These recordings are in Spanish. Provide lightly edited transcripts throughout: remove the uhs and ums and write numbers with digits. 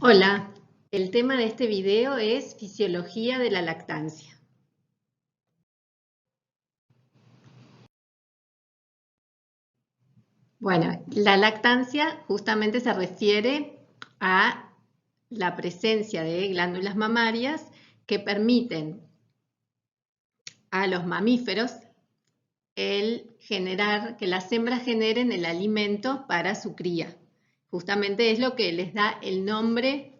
Hola, el tema de este video es fisiología de la lactancia. Bueno, la lactancia justamente se refiere a la presencia de glándulas mamarias que permiten a los mamíferos el generar, que las hembras generen el alimento para su cría. Justamente es lo que les da el nombre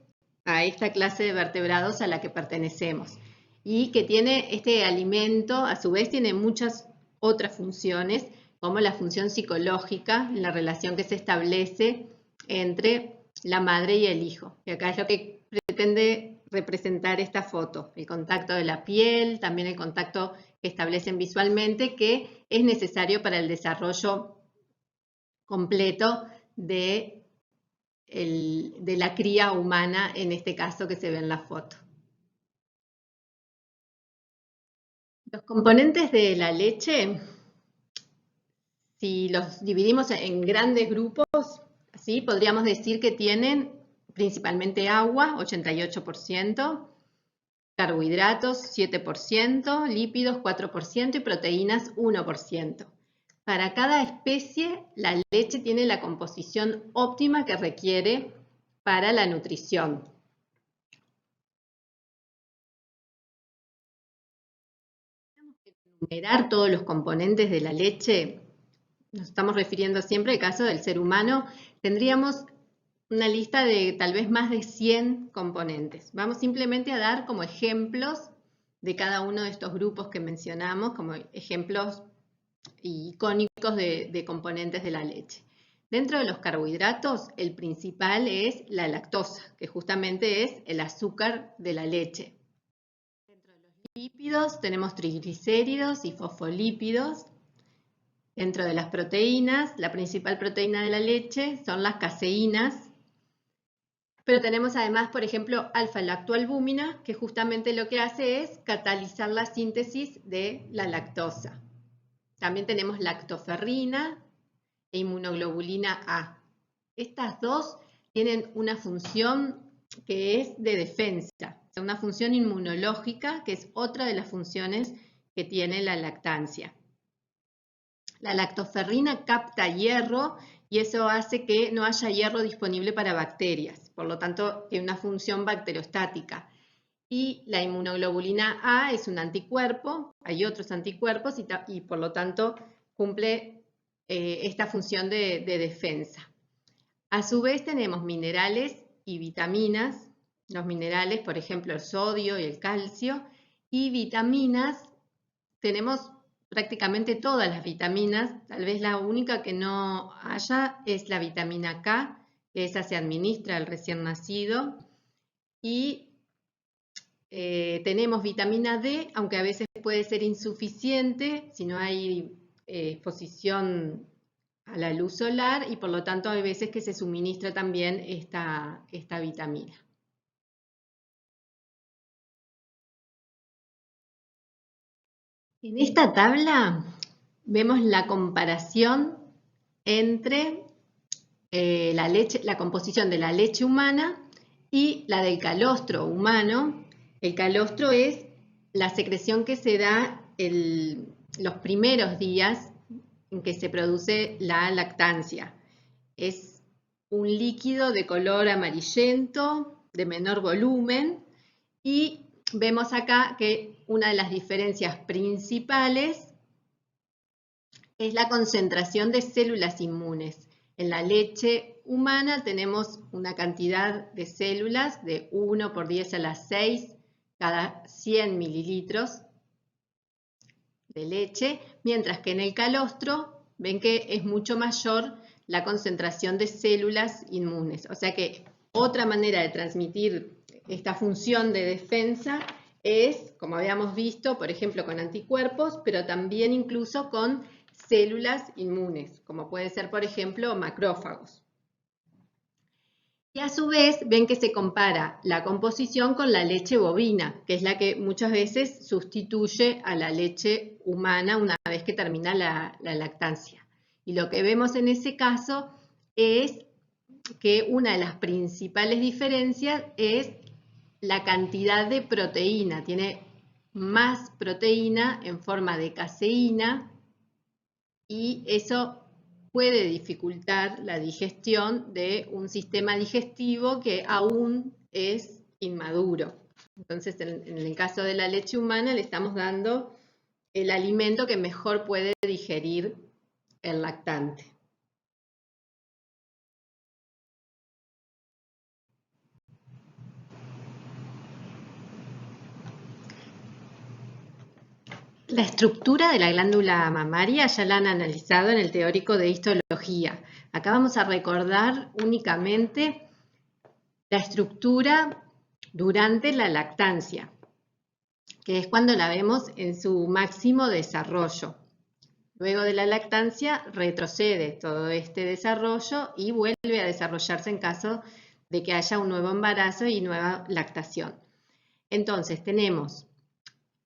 a esta clase de vertebrados a la que pertenecemos. Y que tiene este alimento, a su vez tiene muchas otras funciones, como la función psicológica, la relación que se establece entre la madre y el hijo. Y acá es lo que pretende representar esta foto, el contacto de la piel, también el contacto que establecen visualmente, que es necesario para el desarrollo completo de la cría humana, en este caso que se ve en la foto. Los componentes de la leche, si los dividimos en grandes grupos, ¿sí? Podríamos decir que tienen principalmente agua, 88%, carbohidratos, 7%, lípidos, 4% y proteínas, 1%. Para cada especie, la leche tiene la composición óptima que requiere para la nutrición. Tenemos que enumerar todos los componentes de la leche. Nos estamos refiriendo siempre al caso del ser humano. Tendríamos una lista de tal vez más de 100 componentes. Vamos simplemente a dar como ejemplos de cada uno de estos grupos que mencionamos, como ejemplos icónicos de componentes de la leche. Dentro de los carbohidratos, el principal es la lactosa, que justamente es el azúcar de la leche. Dentro de los lípidos tenemos triglicéridos y fosfolípidos. Dentro de las proteínas, la principal proteína de la leche son las caseínas, pero tenemos además, por ejemplo, alfa-lactoalbúmina, que justamente lo que hace es catalizar la síntesis de la lactosa. También tenemos lactoferrina e inmunoglobulina A. Estas dos tienen una función que es de defensa, o sea, una función inmunológica, que es otra de las funciones que tiene la lactancia. La lactoferrina capta hierro y eso hace que no haya hierro disponible para bacterias, por lo tanto tiene una función bacteriostática. Y la inmunoglobulina A es un anticuerpo, hay otros anticuerpos y por lo tanto cumple esta función de defensa. A su vez tenemos minerales y vitaminas. Los minerales, por ejemplo, el sodio y el calcio, y vitaminas, tenemos prácticamente todas las vitaminas, tal vez la única que no haya es la vitamina K, que esa se administra al recién nacido, y tenemos vitamina D, aunque a veces puede ser insuficiente si no hay exposición a la luz solar, y por lo tanto hay veces que se suministra también esta vitamina. En esta tabla vemos la comparación entre la composición de la leche humana y la del calostro humano. El calostro es la secreción que se da los primeros días en que se produce la lactancia. Es un líquido de color amarillento, de menor volumen, y vemos acá que una de las diferencias principales es la concentración de células inmunes. En la leche humana tenemos una cantidad de células de 1 por 10 a la 6 cada 100 mililitros de leche, mientras que en el calostro ven que es mucho mayor la concentración de células inmunes. O sea que otra manera de transmitir esta función de defensa es, como habíamos visto, por ejemplo, con anticuerpos, pero también incluso con células inmunes, como pueden ser, por ejemplo, macrófagos. Y a su vez ven que se compara la composición con la leche bovina, que es la que muchas veces sustituye a la leche humana una vez que termina la lactancia. Y lo que vemos en ese caso es que una de las principales diferencias es la cantidad de proteína. Tiene más proteína en forma de caseína y eso puede dificultar la digestión de un sistema digestivo que aún es inmaduro. Entonces, en el caso de la leche humana, le estamos dando el alimento que mejor puede digerir el lactante. La estructura de la glándula mamaria ya la han analizado en el teórico de histología. Acá vamos a recordar únicamente la estructura durante la lactancia, que es cuando la vemos en su máximo desarrollo. Luego de la lactancia retrocede todo este desarrollo y vuelve a desarrollarse en caso de que haya un nuevo embarazo y nueva lactación. Entonces tenemos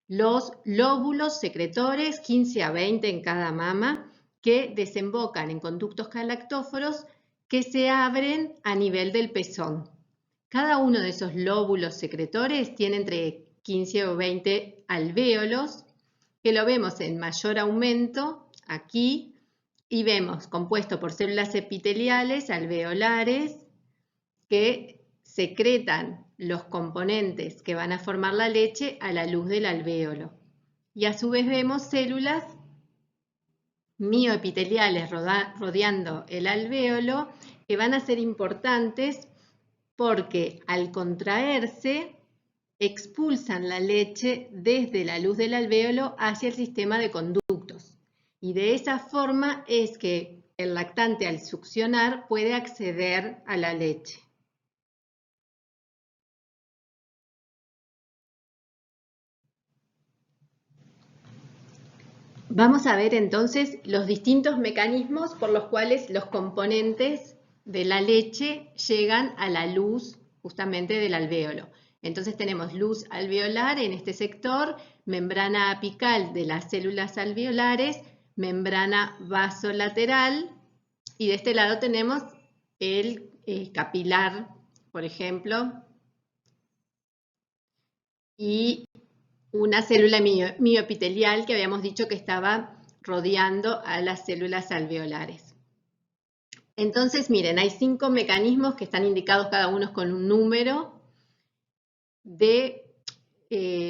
los lóbulos secretores, 15 a 20 en cada mama, que desembocan en conductos galactóforos que se abren a nivel del pezón. Cada uno de esos lóbulos secretores tiene entre 15 o 20 alvéolos, que lo vemos en mayor aumento aquí, y vemos compuesto por células epiteliales alveolares que secretan los componentes que van a formar la leche a la luz del alvéolo. Y a su vez vemos células mioepiteliales rodeando el alvéolo que van a ser importantes porque al contraerse expulsan la leche desde la luz del alvéolo hacia el sistema de conductos. Y de esa forma es que el lactante al succionar puede acceder a la leche. Vamos a ver entonces los distintos mecanismos por los cuales los componentes de la leche llegan a la luz justamente del alvéolo. Entonces tenemos luz alveolar en este sector, membrana apical de las células alveolares, membrana vasolateral y de este lado tenemos el capilar, por ejemplo, y una célula mioepitelial que habíamos dicho que estaba rodeando a las células alveolares. Entonces, miren, hay 5 mecanismos que están indicados cada uno con un número de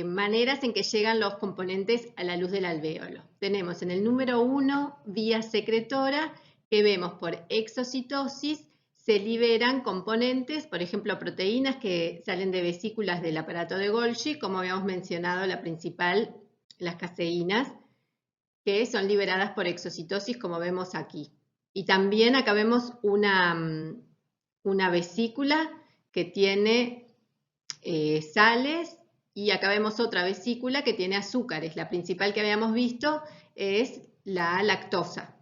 maneras en que llegan los componentes a la luz del alvéolo. Tenemos en el número 1 vía secretora que vemos por exocitosis se liberan componentes, por ejemplo, proteínas que salen de vesículas del aparato de Golgi, como habíamos mencionado, la principal, las caseínas, que son liberadas por exocitosis, como vemos aquí. Y también acá vemos una vesícula que tiene sales y acá vemos otra vesícula que tiene azúcares. La principal que habíamos visto es la lactosa.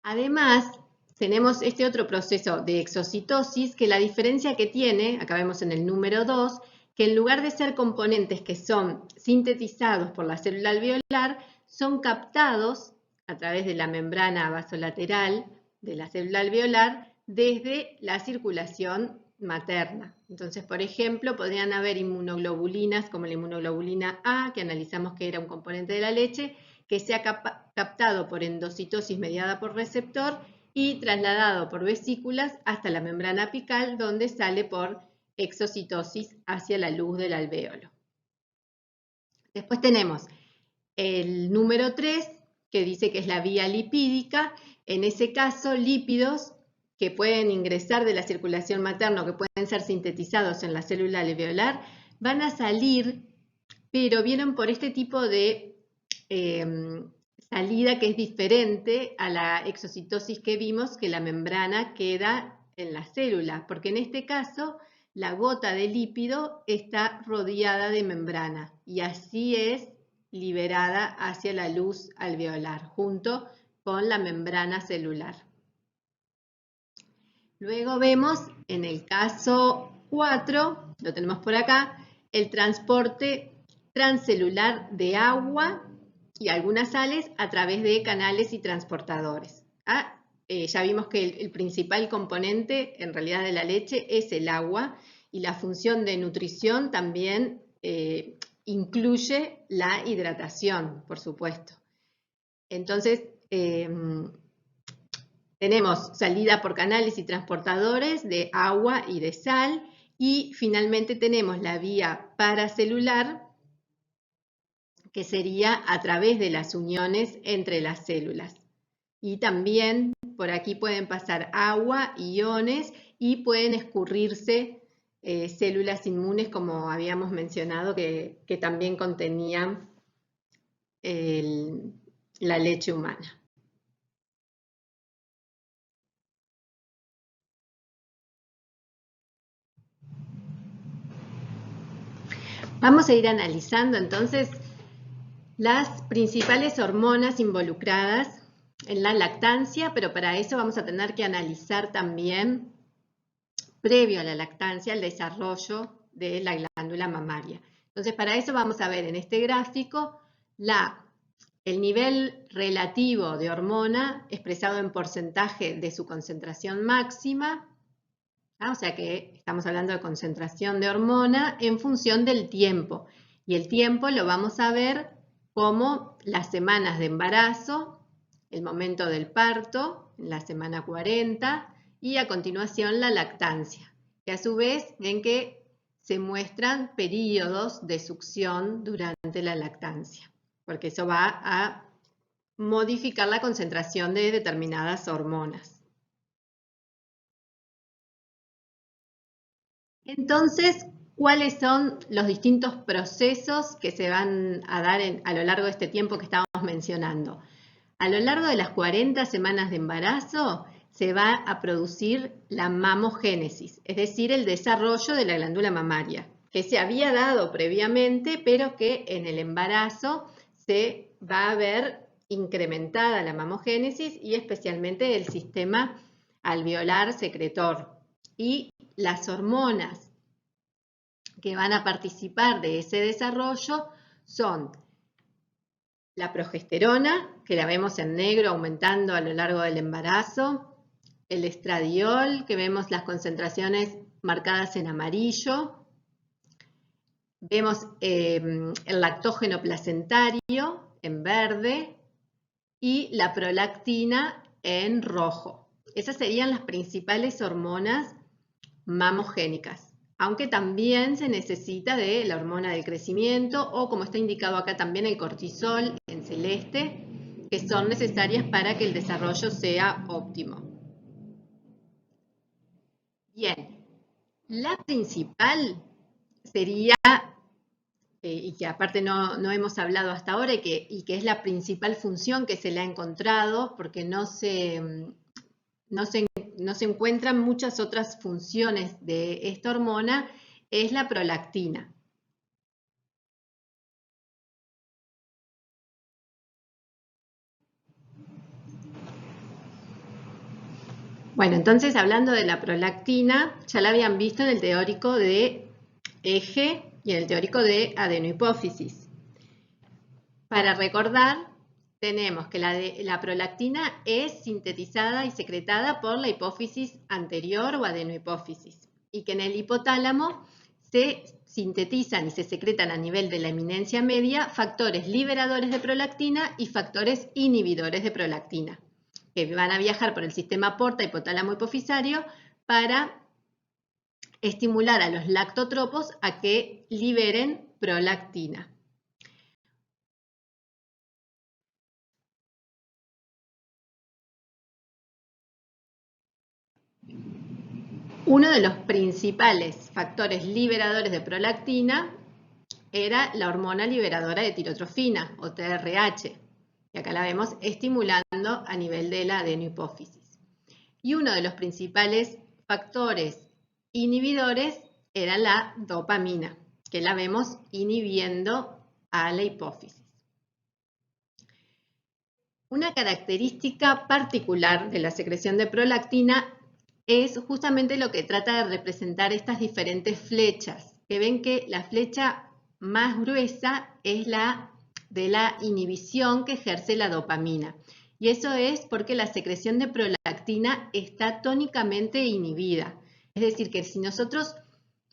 Además, tenemos este otro proceso de exocitosis que la diferencia que tiene, acá vemos en el número 2, que en lugar de ser componentes que son sintetizados por la célula alveolar, son captados a través de la membrana vasolateral de la célula alveolar desde la circulación materna. Entonces, por ejemplo, podrían haber inmunoglobulinas como la inmunoglobulina A, que analizamos que era un componente de la leche, que se ha captado por endocitosis mediada por receptor y trasladado por vesículas hasta la membrana apical, donde sale por exocitosis hacia la luz del alvéolo. Después tenemos el número 3, que dice que es la vía lipídica. En ese caso, lípidos que pueden ingresar de la circulación materna o que pueden ser sintetizados en la célula alveolar van a salir, pero vienen por este tipo de salida que es diferente a la exocitosis que vimos, que la membrana queda en la célula, porque en este caso la gota de lípido está rodeada de membrana y así es liberada hacia la luz alveolar junto con la membrana celular. Luego vemos en el caso 4, lo tenemos por acá, el transporte transcelular de agua y algunas sales a través de canales y transportadores. ya vimos que el principal componente en realidad de la leche es el agua y la función de nutrición también incluye la hidratación, por supuesto. Entonces, tenemos salida por canales y transportadores de agua y de sal y finalmente tenemos la vía paracelular, que sería a través de las uniones entre las células. Y también por aquí pueden pasar agua, iones y pueden escurrirse células inmunes, como habíamos mencionado, que también contenían la leche humana. Vamos a ir analizando entonces las principales hormonas involucradas en la lactancia, pero para eso vamos a tener que analizar también, previo a la lactancia, el desarrollo de la glándula mamaria. Entonces, para eso vamos a ver en este gráfico el nivel relativo de hormona expresado en porcentaje de su concentración máxima, o sea que estamos hablando de concentración de hormona en función del tiempo. Y el tiempo lo vamos a ver como las semanas de embarazo, el momento del parto, en la semana 40, y a continuación la lactancia, que a su vez ven que se muestran periodos de succión durante la lactancia, porque eso va a modificar la concentración de determinadas hormonas. Entonces, ¿cuáles son los distintos procesos que se van a dar a lo largo de este tiempo que estábamos mencionando? A lo largo de las 40 semanas de embarazo se va a producir la mamogénesis, es decir, el desarrollo de la glándula mamaria, que se había dado previamente, pero que en el embarazo se va a ver incrementada la mamogénesis y especialmente el sistema alveolar secretor. Y las hormonas que van a participar de ese desarrollo son la progesterona, que la vemos en negro aumentando a lo largo del embarazo, el estradiol, que vemos las concentraciones marcadas en amarillo, vemos el lactógeno placentario en verde y la prolactina en rojo. Esas serían las principales hormonas mamogénicas, aunque también se necesita de la hormona del crecimiento o, como está indicado acá, también el cortisol en celeste, que son necesarias para que el desarrollo sea óptimo. Bien, la principal sería, y que aparte no hemos hablado hasta ahora, y que es la principal función que se le ha encontrado, porque no se encuentran muchas otras funciones de esta hormona, es la prolactina. Bueno, entonces hablando de la prolactina, ya la habían visto en el teórico de eje y en el teórico de adenohipófisis. Para recordar, tenemos que la prolactina es sintetizada y secretada por la hipófisis anterior o adenohipófisis y que en el hipotálamo se sintetizan y se secretan a nivel de la eminencia media factores liberadores de prolactina y factores inhibidores de prolactina, que van a viajar por el sistema porta hipotálamo hipofisario para estimular a los lactotropos a que liberen prolactina. Uno de los principales factores liberadores de prolactina era la hormona liberadora de tirotrofina, o TRH, que acá la vemos estimulando a nivel de la adenohipófisis. Y uno de los principales factores inhibidores era la dopamina, que la vemos inhibiendo a la hipófisis. Una característica particular de la secreción de prolactina es justamente lo que trata de representar estas diferentes flechas, que ven que la flecha más gruesa es la de la inhibición que ejerce la dopamina Y eso es porque la secreción de prolactina está tónicamente inhibida. Es decir, que si nosotros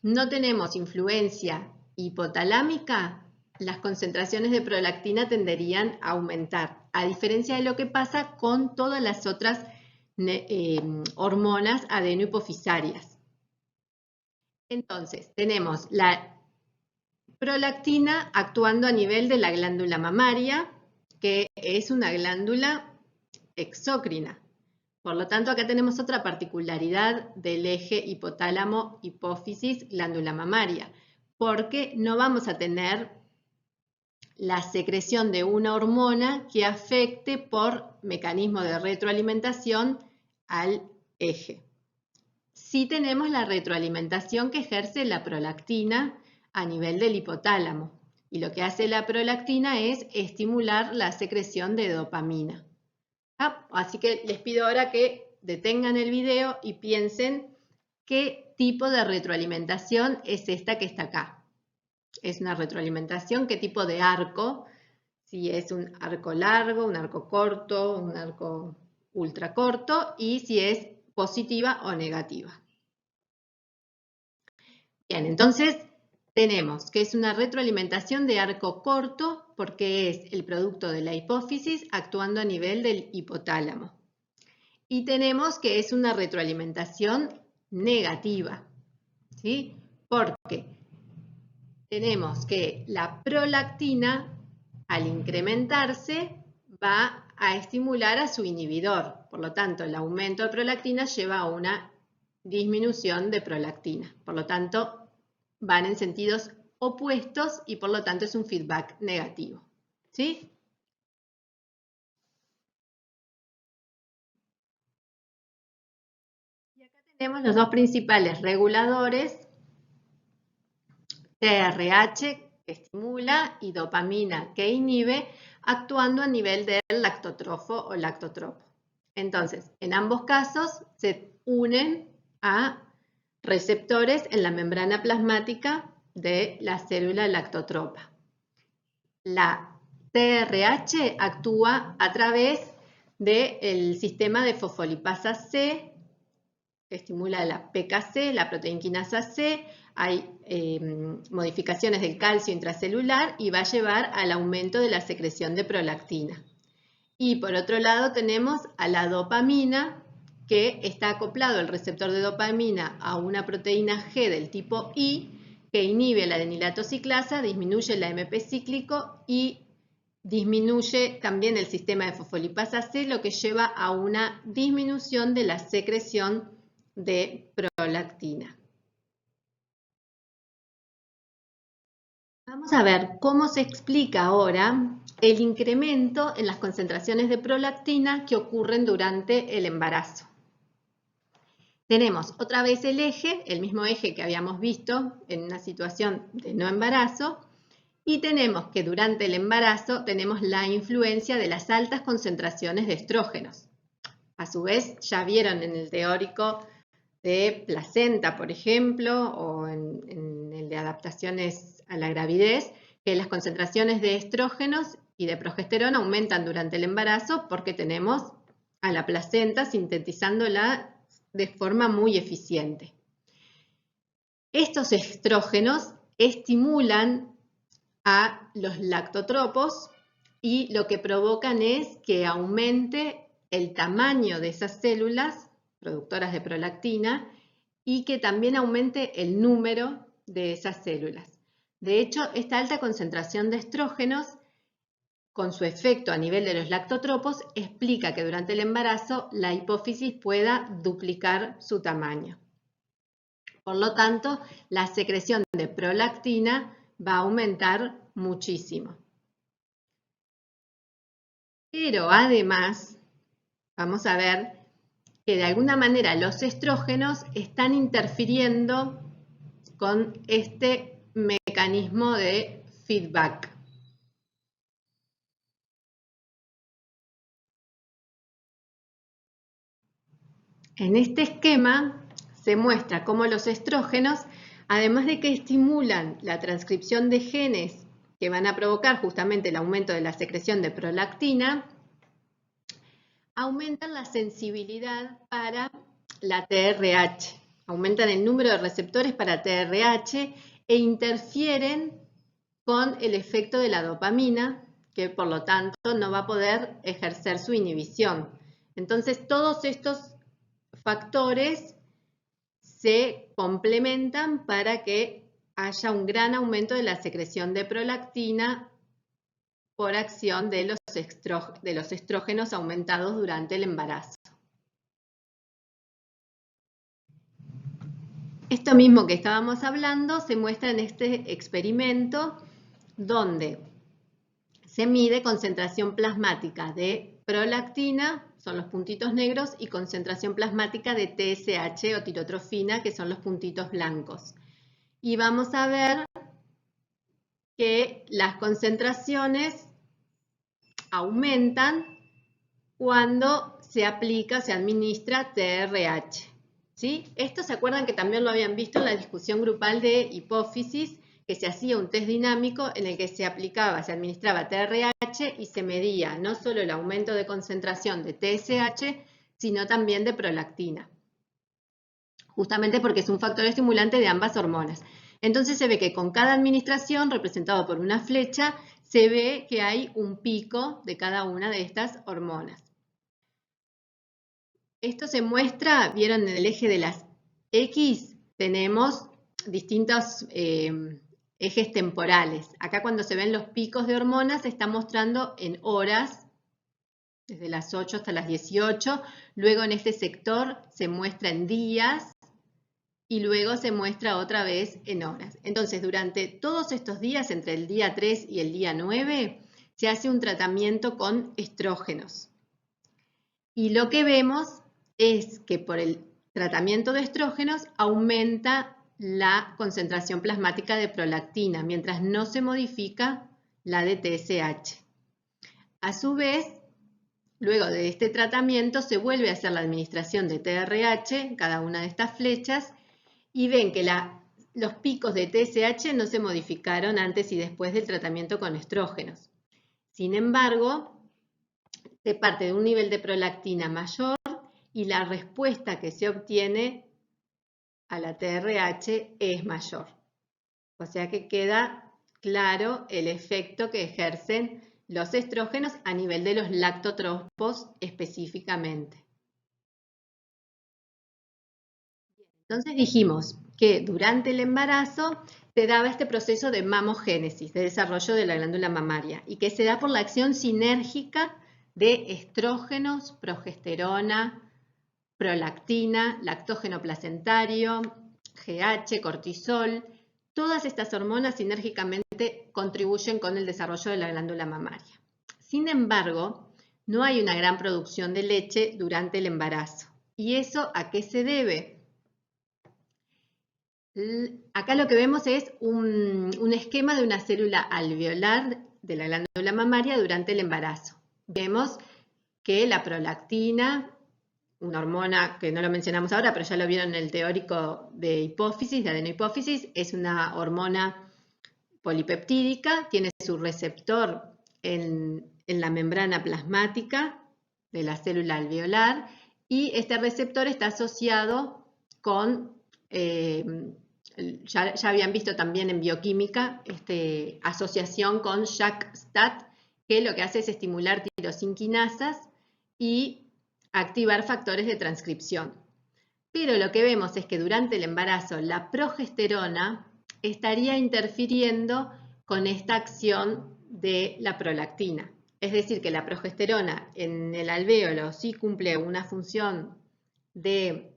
no tenemos influencia hipotalámica, las concentraciones de prolactina tenderían a aumentar, a diferencia de lo que pasa con todas las otras hormonas adenohipofisarias. Entonces, tenemos la prolactina actuando a nivel de la glándula mamaria, que es una glándula exócrina. Por lo tanto, acá tenemos otra particularidad del eje hipotálamo-hipófisis-glándula mamaria, porque no vamos a tener la secreción de una hormona que afecte por mecanismo de retroalimentación al eje. Sí tenemos la retroalimentación que ejerce la prolactina a nivel del hipotálamo, y lo que hace la prolactina es estimular la secreción de dopamina. Así que les pido ahora que detengan el video y piensen qué tipo de retroalimentación es esta que está acá. Es una retroalimentación, qué tipo de arco, si es un arco largo, un arco corto, un arco ultra corto, y si es positiva o negativa. Bien, entonces tenemos que es una retroalimentación de arco corto porque es el producto de la hipófisis actuando a nivel del hipotálamo. Y tenemos que es una retroalimentación negativa, ¿sí? Porque tenemos que la prolactina, al incrementarse, va a estimular a su inhibidor. Por lo tanto, el aumento de prolactina lleva a una disminución de prolactina. Por lo tanto, van en sentidos opuestos y por lo tanto es un feedback negativo, ¿sí? Y acá tenemos los dos principales reguladores, TRH, que estimula, y dopamina, que inhibe, actuando a nivel del lactotrofo o lactotropo. Entonces, en ambos casos se unen a receptores en la membrana plasmática de la célula lactotropa. La TRH actúa a través del sistema de fosfolipasa C, que estimula la PKC, la proteinquinasa C, hay modificaciones del calcio intracelular y va a llevar al aumento de la secreción de prolactina. Y por otro lado tenemos a la dopamina, que está acoplado el receptor de dopamina a una proteína G del tipo I, que inhibe la adenilato ciclasa, disminuye el AMP cíclico y disminuye también el sistema de fosfolipasa C, lo que lleva a una disminución de la secreción de prolactina. Vamos a ver cómo se explica ahora el incremento en las concentraciones de prolactina que ocurren durante el embarazo. Tenemos otra vez el eje, el mismo eje que habíamos visto en una situación de no embarazo, y tenemos que durante el embarazo tenemos la influencia de las altas concentraciones de estrógenos. A su vez, ya vieron en el teórico de placenta, por ejemplo, o en el de adaptaciones a la gravidez, que las concentraciones de estrógenos y de progesterona aumentan durante el embarazo porque tenemos a la placenta sintetizándola de forma muy eficiente. Estos estrógenos estimulan a los lactotropos y lo que provocan es que aumente el tamaño de esas células productoras de prolactina y que también aumente el número de esas células. De hecho, esta alta concentración de estrógenos, con su efecto a nivel de los lactotropos, explica que durante el embarazo la hipófisis pueda duplicar su tamaño. Por lo tanto, la secreción de prolactina va a aumentar muchísimo. Pero además, vamos a ver que de alguna manera los estrógenos están interfiriendo con este mecanismo de feedback. En este esquema se muestra cómo los estrógenos, además de que estimulan la transcripción de genes que van a provocar justamente el aumento de la secreción de prolactina, aumentan la sensibilidad para la TRH, aumentan el número de receptores para TRH e interfieren con el efecto de la dopamina, que por lo tanto no va a poder ejercer su inhibición. Entonces, todos estos factores se complementan para que haya un gran aumento de la secreción de prolactina por acción de los estrógenos aumentados durante el embarazo. Esto mismo que estábamos hablando se muestra en este experimento donde se mide concentración plasmática de prolactina, son los puntitos negros, y concentración plasmática de TSH o tirotrofina, que son los puntitos blancos. Y vamos a ver que las concentraciones aumentan cuando se aplica, se administra TRH. ¿Sí? Esto se acuerdan que también lo habían visto en la discusión grupal de hipófisis, que se hacía un test dinámico en el que se aplicaba, se administraba TRH y se medía no solo el aumento de concentración de TSH, sino también de prolactina. Justamente porque es un factor estimulante de ambas hormonas. Entonces se ve que con cada administración, representado por una flecha, se ve que hay un pico de cada una de estas hormonas. Esto se muestra, vieron en el eje de las X, tenemos distintos ejes temporales. Acá cuando se ven los picos de hormonas se está mostrando en horas, desde las 8 hasta las 18. Luego en este sector se muestra en días y luego se muestra otra vez en horas. Entonces, durante todos estos días, entre el día 3 y el día 9, se hace un tratamiento con estrógenos. Y lo que vemos es que por el tratamiento de estrógenos aumenta la concentración plasmática de prolactina, mientras no se modifica la de TSH. A su vez, luego de este tratamiento se vuelve a hacer la administración de TRH en cada una de estas flechas y ven que los picos de TSH no se modificaron antes y después del tratamiento con estrógenos. Sin embargo, se parte de un nivel de prolactina mayor y la respuesta que se obtiene a la TRH es mayor. O sea que queda claro el efecto que ejercen los estrógenos a nivel de los lactotropos específicamente. Entonces dijimos que durante el embarazo se daba este proceso de mamogénesis, de desarrollo de la glándula mamaria, y que se da por la acción sinérgica de estrógenos, progesterona, prolactina, lactógeno placentario, GH, cortisol. Todas estas hormonas sinérgicamente contribuyen con el desarrollo de la glándula mamaria. Sin embargo, no hay una gran producción de leche durante el embarazo. ¿Y eso a qué se debe? Acá lo que vemos es un esquema de una célula alveolar de la glándula mamaria durante el embarazo. Vemos que la prolactina, una hormona que no lo mencionamos ahora, pero ya lo vieron en el teórico de hipófisis, de adenohipófisis, es una hormona polipeptídica, tiene su receptor en la membrana plasmática de la célula alveolar y este receptor está asociado con, ya habían visto también en bioquímica, asociación con JAK-STAT, que lo que hace es estimular tirosinquinasas y activar factores de transcripción. Pero lo que vemos es que durante el embarazo la progesterona estaría interfiriendo con esta acción de la prolactina. Es decir, que la progesterona en el alvéolo sí cumple una función de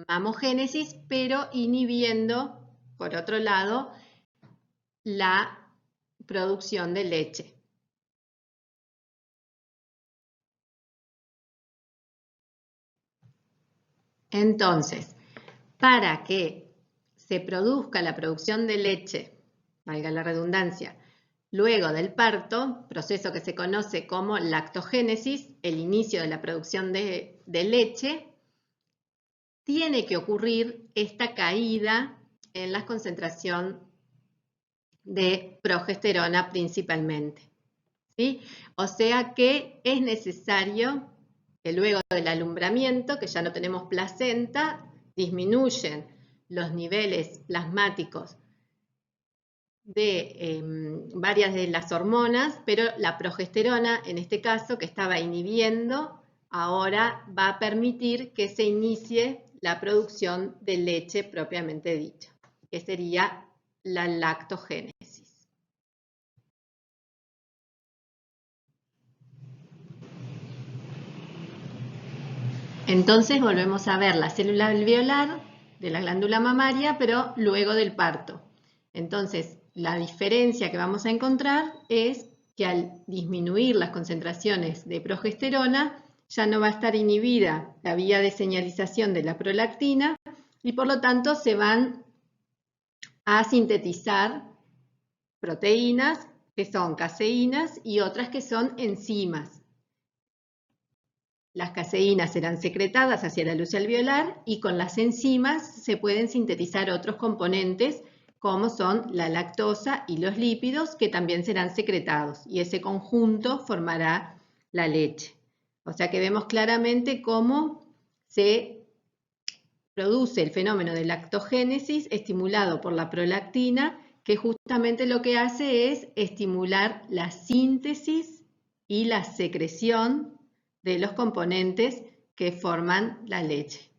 mamogénesis, pero inhibiendo, por otro lado, la producción de leche. Entonces, para que se produzca la producción de leche, valga la redundancia, luego del parto, proceso que se conoce como lactogénesis, el inicio de la producción de leche, tiene que ocurrir esta caída en la concentración de progesterona principalmente. ¿sí? O sea que es necesario que luego del alumbramiento, que ya no tenemos placenta, disminuyen los niveles plasmáticos de varias de las hormonas, pero la progesterona, en este caso, que estaba inhibiendo, ahora va a permitir que se inicie la producción de leche propiamente dicha, que sería la lactogénesis. Entonces volvemos a ver la célula alveolar de la glándula mamaria, pero luego del parto. Entonces, la diferencia que vamos a encontrar es que al disminuir las concentraciones de progesterona, ya no va a estar inhibida la vía de señalización de la prolactina y por lo tanto se van a sintetizar proteínas que son caseínas y otras que son enzimas. Las caseínas serán secretadas hacia la luz alveolar y con las enzimas se pueden sintetizar otros componentes como son la lactosa y los lípidos que también serán secretados y ese conjunto formará la leche. O sea que vemos claramente cómo se produce el fenómeno de lactogénesis estimulado por la prolactina, que justamente lo que hace es estimular la síntesis y la secreción de los componentes que forman la leche.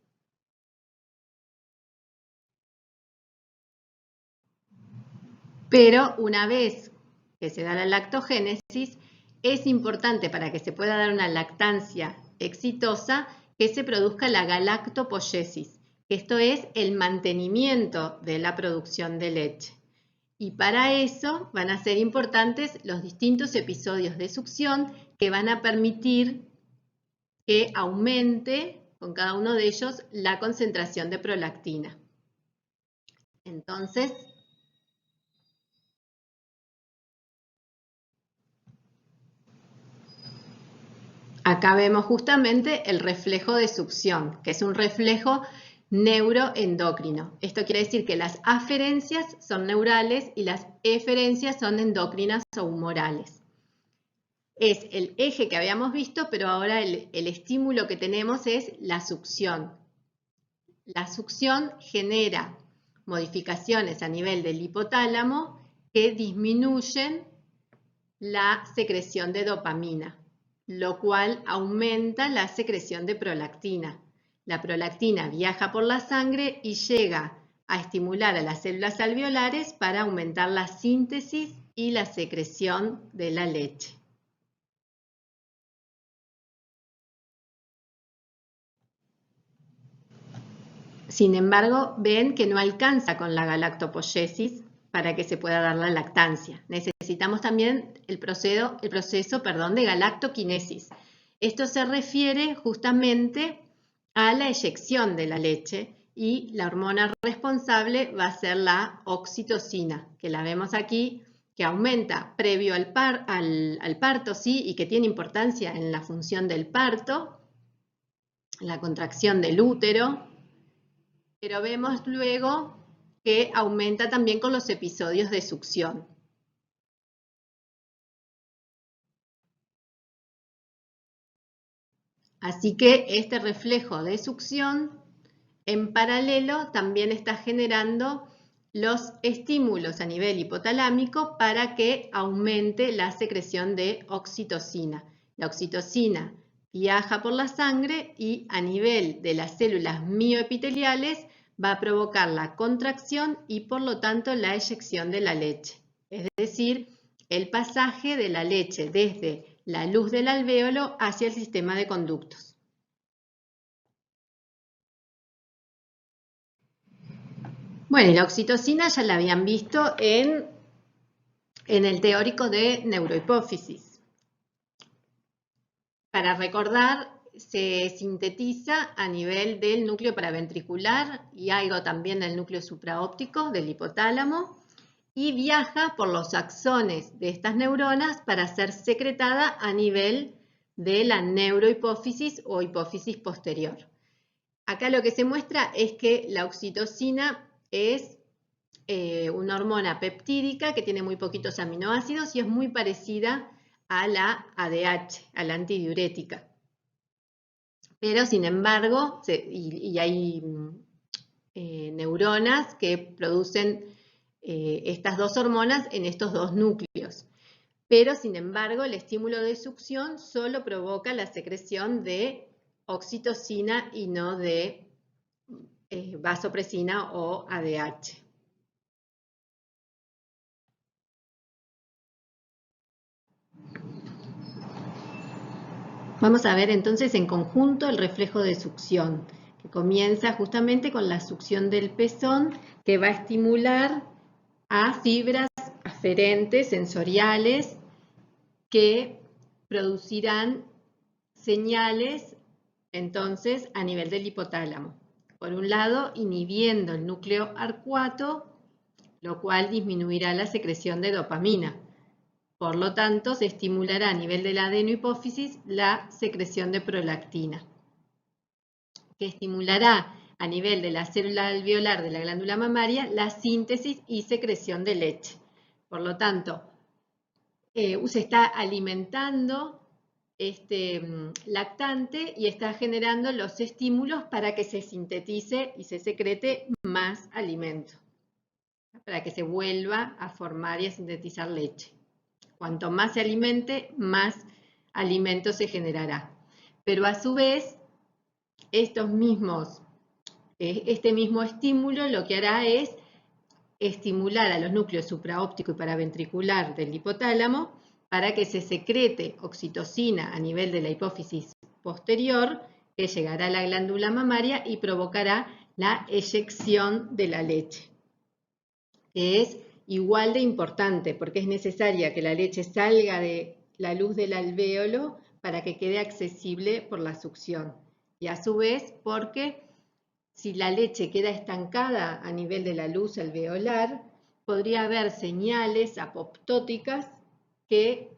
Pero una vez que se da la lactogénesis, es importante para que se pueda dar una lactancia exitosa que se produzca la galactopoiesis. Esto es el mantenimiento de la producción de leche. Y para eso van a ser importantes los distintos episodios de succión que van a permitir que aumente con cada uno de ellos la concentración de prolactina. Entonces, acá vemos justamente el reflejo de succión, que es un reflejo neuroendocrino. Esto quiere decir que las aferencias son neurales y las eferencias son endocrinas o humorales. Es el eje que habíamos visto, pero ahora el estímulo que tenemos es la succión. La succión genera modificaciones a nivel del hipotálamo que disminuyen la secreción de dopamina, lo cual aumenta la secreción de prolactina. La prolactina viaja por la sangre y llega a estimular a las células alveolares para aumentar la síntesis y la secreción de la leche. Sin embargo, ven que no alcanza con la galactopoiesis para que se pueda dar la lactancia. Necesitamos también el proceso de galactoquinesis. Esto se refiere justamente a la eyección de la leche y la hormona responsable va a ser la oxitocina, que la vemos aquí, que aumenta previo al parto, ¿sí? Y que tiene importancia en la función del parto, la contracción del útero, pero vemos luego que aumenta también con los episodios de succión. Así que este reflejo de succión en paralelo también está generando los estímulos a nivel hipotalámico para que aumente la secreción de oxitocina. La oxitocina viaja por la sangre y a nivel de las células mioepiteliales va a provocar la contracción y por lo tanto la eyección de la leche. Es decir, el pasaje de la leche desde la luz del alvéolo hacia el sistema de conductos. Bueno, y la oxitocina ya la habían visto en el teórico de neurohipófisis. Para recordar, se sintetiza a nivel del núcleo paraventricular y algo también del núcleo supraóptico del hipotálamo y viaja por los axones de estas neuronas para ser secretada a nivel de la neurohipófisis o hipófisis posterior. Acá lo que se muestra es que la oxitocina es una hormona peptídica que tiene muy poquitos aminoácidos y es muy parecida a la ADH, a la antidiurética. Pero sin embargo, hay neuronas que producen estas dos hormonas en estos dos núcleos. Pero sin embargo, el estímulo de succión solo provoca la secreción de oxitocina y no de vasopresina o ADH. Vamos a ver entonces en conjunto el reflejo de succión, que comienza justamente con la succión del pezón, que va a estimular a fibras aferentes sensoriales que producirán señales entonces a nivel del hipotálamo. Por un lado, inhibiendo el núcleo arcuato, lo cual disminuirá la secreción de dopamina. Por lo tanto, se estimulará a nivel de la adenohipófisis la secreción de prolactina, que estimulará a nivel de la célula alveolar de la glándula mamaria la síntesis y secreción de leche. Por lo tanto, se está alimentando este lactante y está generando los estímulos para que se sintetice y se secrete más alimento, para que se vuelva a formar y a sintetizar leche. Cuanto más se alimente, más alimento se generará. Pero a su vez, este mismo estímulo lo que hará es estimular a los núcleos supraóptico y paraventricular del hipotálamo para que se secrete oxitocina a nivel de la hipófisis posterior, que llegará a la glándula mamaria y provocará la eyección de la leche, que es igual de importante porque es necesaria que la leche salga de la luz del alvéolo para que quede accesible por la succión. Y a su vez porque si la leche queda estancada a nivel de la luz alveolar, podría haber señales apoptóticas que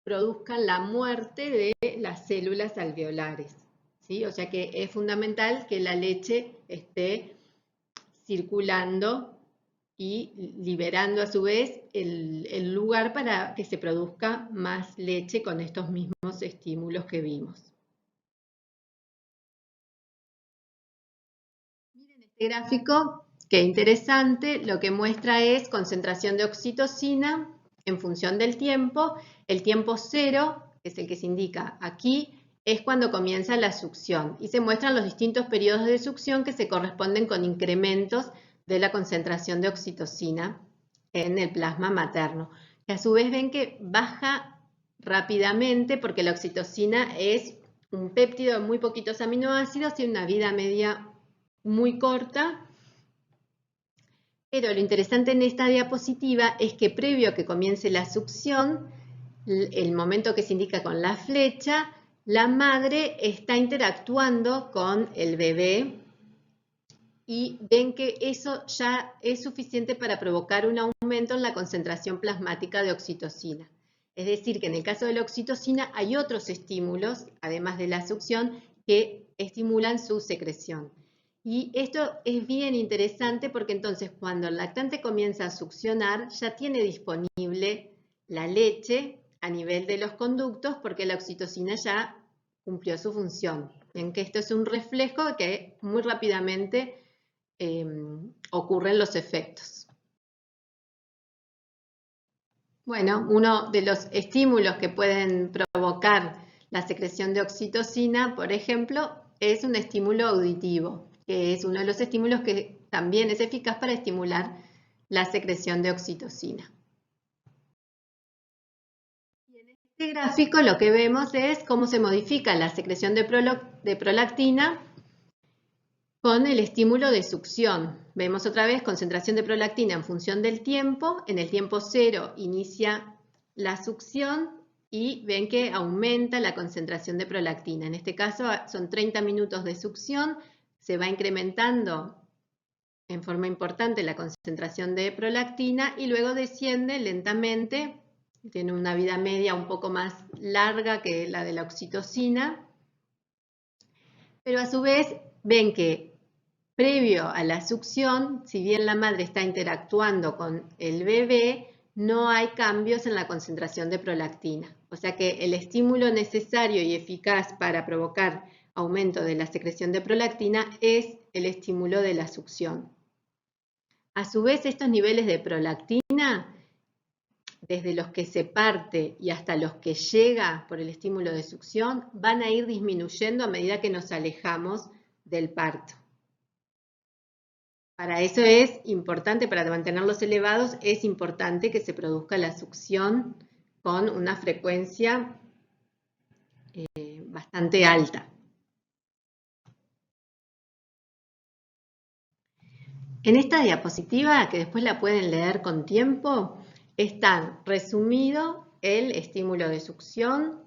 produzcan la muerte de las células alveolares, ¿sí? O sea que es fundamental que la leche esté circulando y liberando a su vez el lugar para que se produzca más leche con estos mismos estímulos que vimos. Miren este gráfico, qué interesante, lo que muestra es concentración de oxitocina en función del tiempo. El tiempo cero, que es el que se indica aquí, es cuando comienza la succión y se muestran los distintos periodos de succión que se corresponden con incrementos de la concentración de oxitocina en el plasma materno, que a su vez ven que baja rápidamente porque la oxitocina es un péptido de muy poquitos aminoácidos y una vida media muy corta. Pero lo interesante en esta diapositiva es que previo a que comience la succión, el momento que se indica con la flecha, la madre está interactuando con el bebé y ven que eso ya es suficiente para provocar un aumento en la concentración plasmática de oxitocina. Es decir, que en el caso de la oxitocina hay otros estímulos, además de la succión, que estimulan su secreción. Y esto es bien interesante porque entonces cuando el lactante comienza a succionar ya tiene disponible la leche a nivel de los conductos porque la oxitocina ya cumplió su función. Ven que esto es un reflejo que muy rápidamente ocurren los efectos. Bueno, uno de los estímulos que pueden provocar la secreción de oxitocina, por ejemplo, es un estímulo auditivo, que es uno de los estímulos que también es eficaz para estimular la secreción de oxitocina. Y en este gráfico lo que vemos es cómo se modifica la secreción de prolactina con el estímulo de succión. Vemos otra vez concentración de prolactina en función del tiempo. En el tiempo cero inicia la succión y ven que aumenta la concentración de prolactina. En este caso son 30 minutos de succión, se va incrementando en forma importante la concentración de prolactina y luego desciende lentamente, tiene una vida media un poco más larga que la de la oxitocina, pero a su vez ven que previo a la succión, si bien la madre está interactuando con el bebé, no hay cambios en la concentración de prolactina. O sea que el estímulo necesario y eficaz para provocar aumento de la secreción de prolactina es el estímulo de la succión. A su vez, estos niveles de prolactina, desde los que se parte y hasta los que llega por el estímulo de succión, van a ir disminuyendo a medida que nos alejamos del parto. Para eso es importante, para mantenerlos elevados, es importante que se produzca la succión con una frecuencia bastante alta. En esta diapositiva, que después la pueden leer con tiempo, está resumido el estímulo de succión,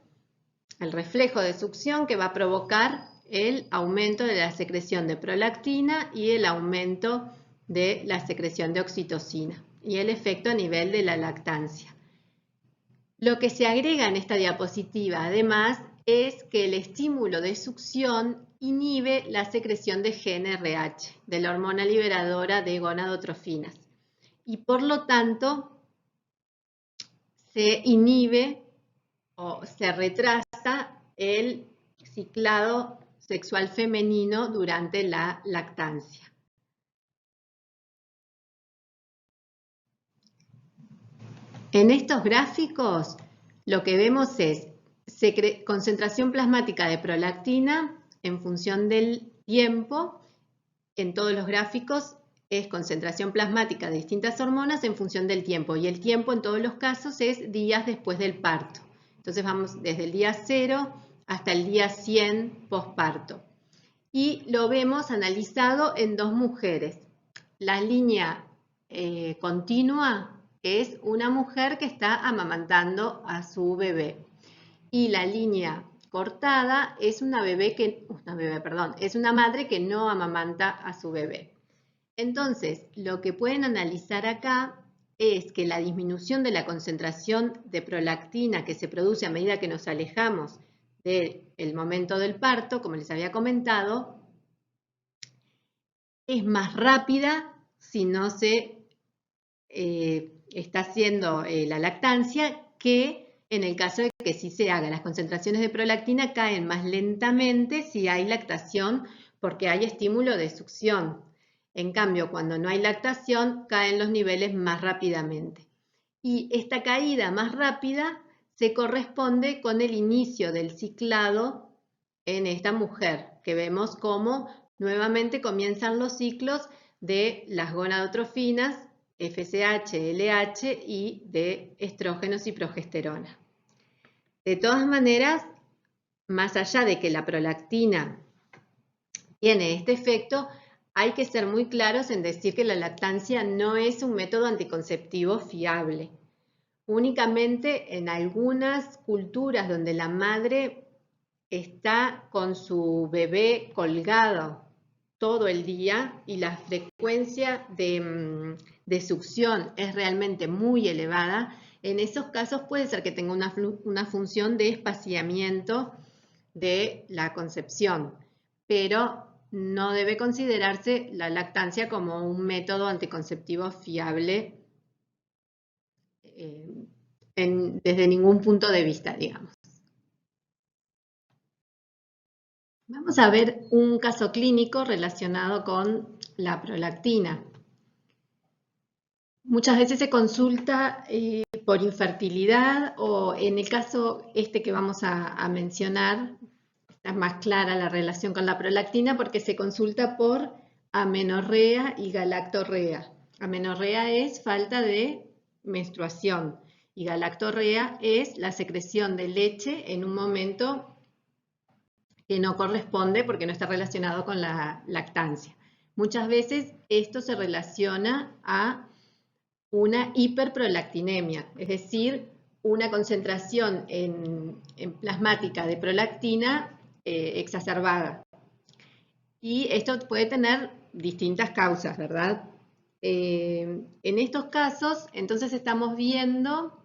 el reflejo de succión que va a provocar el aumento de la secreción de prolactina y el aumento de la secreción de oxitocina y el efecto a nivel de la lactancia. Lo que se agrega en esta diapositiva, además, es que el estímulo de succión inhibe la secreción de GnRH, de la hormona liberadora de gonadotrofinas, y por lo tanto se inhibe o se retrasa el ciclado sexual femenino durante la lactancia. En estos gráficos lo que vemos es concentración plasmática de prolactina en función del tiempo. En todos los gráficos es concentración plasmática de distintas hormonas en función del tiempo, y el tiempo en todos los casos es días después del parto. Entonces vamos desde el día 0 hasta el día 100 posparto. Y lo vemos analizado en dos mujeres. La línea continua es una mujer que está amamantando a su bebé. Y la línea cortada es una madre que no amamanta a su bebé. Entonces, lo que pueden analizar acá es que la disminución de la concentración de prolactina que se produce a medida que nos alejamos del momento del parto, como les había comentado, es más rápida si no se está haciendo la lactancia, que en el caso de que sí se haga. Las concentraciones de prolactina caen más lentamente si hay lactación porque hay estímulo de succión. En cambio, cuando no hay lactación, caen los niveles más rápidamente. Y esta caída más rápida se corresponde con el inicio del ciclado en esta mujer, que vemos cómo nuevamente comienzan los ciclos de las gonadotrofinas, FSH, LH y de estrógenos y progesterona. De todas maneras, más allá de que la prolactina tiene este efecto, hay que ser muy claros en decir que la lactancia no es un método anticonceptivo fiable. Únicamente en algunas culturas donde la madre está con su bebé colgado todo el día y la frecuencia de succión es realmente muy elevada, en esos casos puede ser que tenga una función de espaciamiento de la concepción, pero no debe considerarse la lactancia como un método anticonceptivo fiable desde ningún punto de vista, digamos. Vamos a ver un caso clínico relacionado con la prolactina. Muchas veces se consulta por infertilidad, o en el caso que vamos a mencionar, está más clara la relación con la prolactina porque se consulta por amenorrea y galactorrea. Amenorrea es falta de menstruación y galactorrea es la secreción de leche en un momento que no corresponde porque no está relacionado con la lactancia. Muchas veces esto se relaciona a una hiperprolactinemia, es decir, una concentración en plasmática de prolactina exacerbada. Y esto puede tener distintas causas, ¿verdad? En estos casos, entonces estamos viendo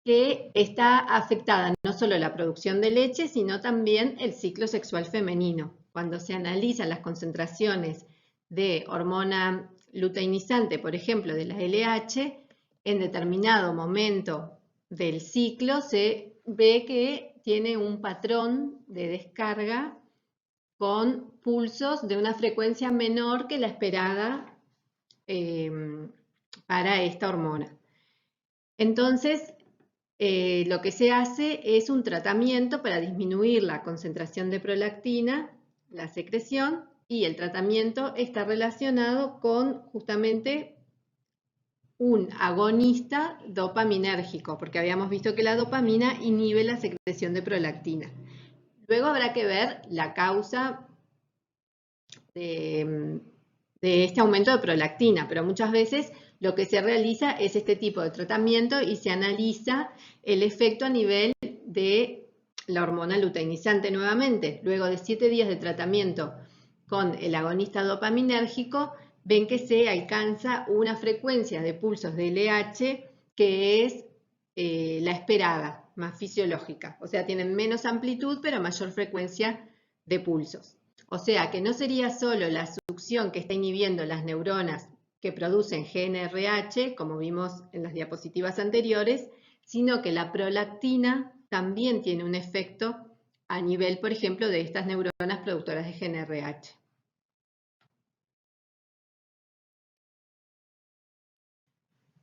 que está afectada no solo la producción de leche, sino también el ciclo sexual femenino. Cuando se analizan las concentraciones de hormona luteinizante, por ejemplo, de la LH, en determinado momento del ciclo se ve que tiene un patrón de descarga con pulsos de una frecuencia menor que la esperada para esta hormona. Entonces, lo que se hace es un tratamiento para disminuir la concentración de prolactina, la secreción, y el tratamiento está relacionado con justamente un agonista dopaminérgico, porque habíamos visto que la dopamina inhibe la secreción de prolactina. Luego habrá que ver la causa de este aumento de prolactina, pero muchas veces lo que se realiza es este tipo de tratamiento y se analiza el efecto a nivel de la hormona luteinizante nuevamente. Luego de 7 días de tratamiento con el agonista dopaminérgico, ven que se alcanza una frecuencia de pulsos de LH que es la esperada, más fisiológica. O sea, tienen menos amplitud, pero mayor frecuencia de pulsos. O sea, que no sería solo la succión que está inhibiendo las neuronas que producen GnRH, como vimos en las diapositivas anteriores, sino que la prolactina también tiene un efecto a nivel, por ejemplo, de estas neuronas productoras de GnRH.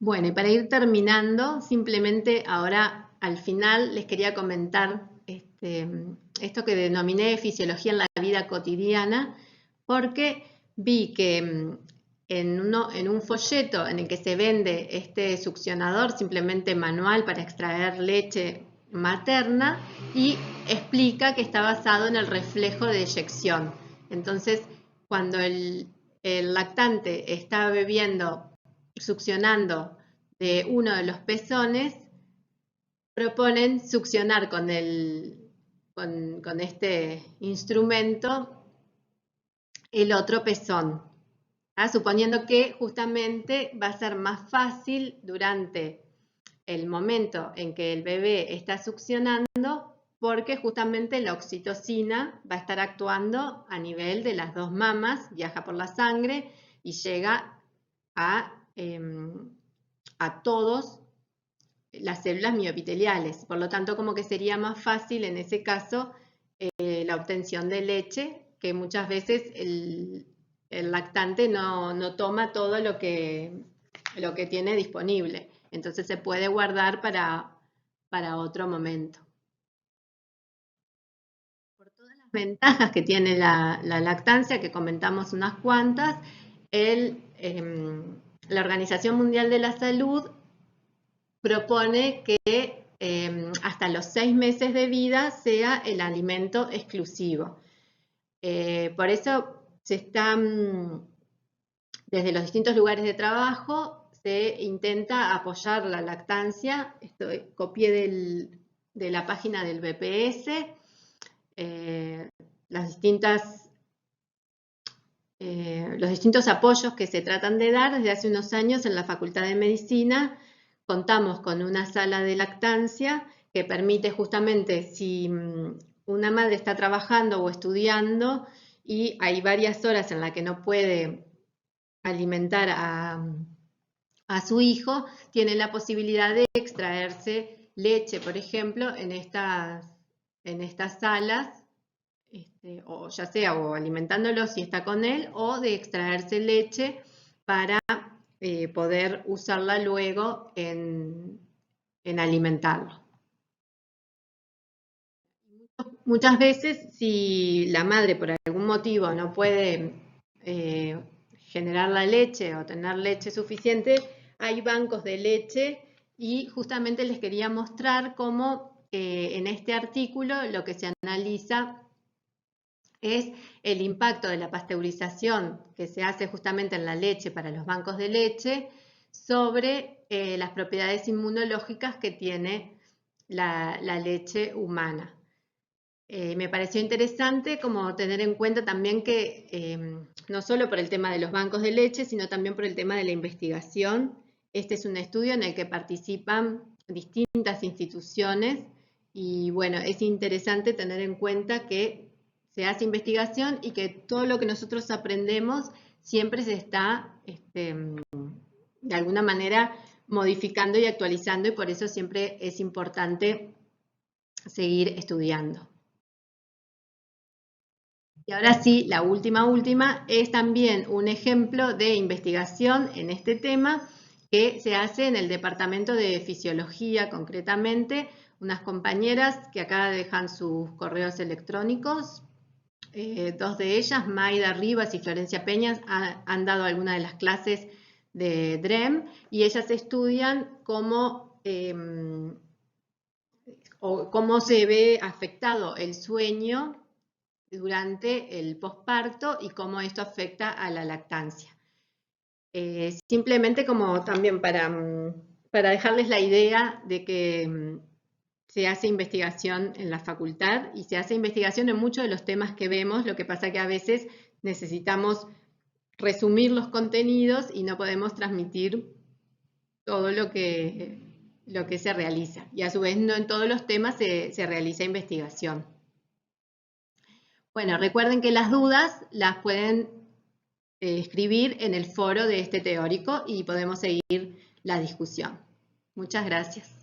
Bueno, y para ir terminando, simplemente ahora al final les quería comentar esto que denominé fisiología en la vida cotidiana, porque vi que en un folleto en el que se vende este succionador simplemente manual para extraer leche materna y explica que está basado en el reflejo de eyección. Entonces, cuando el lactante está bebiendo, succionando de uno de los pezones, proponen succionar con este instrumento el otro pezón, suponiendo que justamente va a ser más fácil durante el momento en que el bebé está succionando, porque justamente la oxitocina va a estar actuando a nivel de las dos mamas, viaja por la sangre y llega a todos las células mioepiteliales. Por lo tanto, como que sería más fácil en ese caso la obtención de leche, que muchas veces el lactante no toma todo lo que tiene disponible. Entonces se puede guardar para otro momento. Por todas las ventajas que tiene la lactancia, que comentamos unas cuantas, la Organización Mundial de la Salud propone que hasta los 6 meses de vida sea el alimento exclusivo. Por eso se están, desde los distintos lugares de trabajo, se intenta apoyar la lactancia. Copié de la página del BPS los distintos apoyos que se tratan de dar. Desde hace unos años en la Facultad de Medicina contamos con una sala de lactancia que permite justamente, si una madre está trabajando o estudiando y hay varias horas en las que no puede alimentar a su hijo, tiene la posibilidad de extraerse leche, por ejemplo, en estas salas, o ya sea o alimentándolo si está con él, o de extraerse leche para poder usarla luego en alimentarlo. Muchas veces, si la madre por algún motivo no puede generar la leche o tener leche suficiente, hay bancos de leche y justamente les quería mostrar cómo en este artículo lo que se analiza es el impacto de la pasteurización que se hace justamente en la leche para los bancos de leche sobre las propiedades inmunológicas que tiene la leche humana. Me pareció interesante como tener en cuenta también que no solo por el tema de los bancos de leche, sino también por el tema de la investigación. Este es un estudio en el que participan distintas instituciones y bueno, es interesante tener en cuenta que se hace investigación y que todo lo que nosotros aprendemos siempre se está de alguna manera modificando y actualizando, y por eso siempre es importante seguir estudiando. Y ahora sí, la última es también un ejemplo de investigación en este tema que se hace en el Departamento de Fisiología, concretamente, unas compañeras que acá dejan sus correos electrónicos. Dos de ellas, Maida Rivas y Florencia Peñas, han dado algunas de las clases de DREM, y ellas estudian cómo se ve afectado el sueño durante el posparto y cómo esto afecta a la lactancia. Simplemente como también para dejarles la idea de que se hace investigación en la facultad y se hace investigación en muchos de los temas que vemos, lo que pasa que a veces necesitamos resumir los contenidos y no podemos transmitir todo lo que se realiza. Y a su vez no en todos los temas se realiza investigación. Bueno, recuerden que las dudas las pueden escribir en el foro de este teórico y podemos seguir la discusión. Muchas gracias.